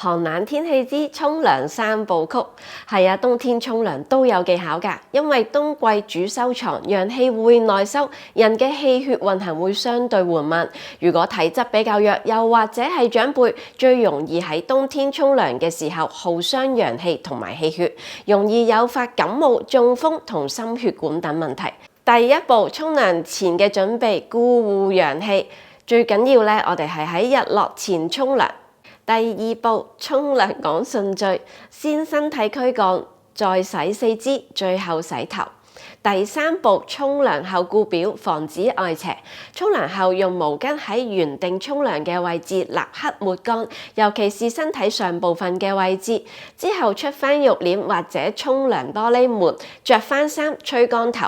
寒冷天氣之沖涼三部曲。係啊，冬天沖涼都有技巧㗎，因為冬季主收藏，陽氣會內收，人嘅氣血運行會相對緩慢。如果體質比較弱，又或者係長輩，最容易喺冬天沖涼嘅時候耗傷陽氣同埋氣血，容易誘發感冒、中風同心血管等問題。第一步，沖涼前嘅準備，固護陽氣。最緊要咧，我哋係喺日落前沖涼。第二步，沖涼講順序，先身體驅趕，再洗四肢，最後洗頭。第三步，沖涼後固表，防止外邪。沖涼後用毛巾喺原定沖涼嘅位置立刻抹乾，尤其是身體上部分嘅位置。之後出翻浴簾或者沖涼玻璃門，着翻衫，吹乾頭。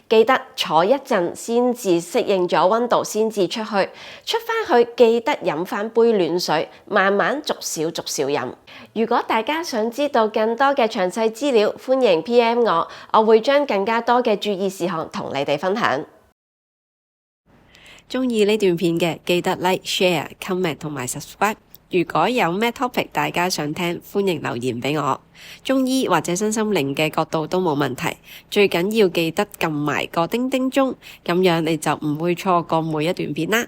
記得坐一陣先至適應咗溫度先至出去。出翻去記得飲翻杯暖水，慢慢逐少飲。如果大家想知道更多嘅詳細資料，歡迎 PM 我會將更加多嘅注意事項同你哋分享。鍾意呢段片嘅記得 Like、Share、Comment 同埋 Subscribe。如果有咩 topic 大家想聽，歡迎留言俾我。中醫或者身心靈嘅角度都冇問題，最緊要記得撳埋個叮叮鐘，咁樣你就唔會錯過每一段片啦。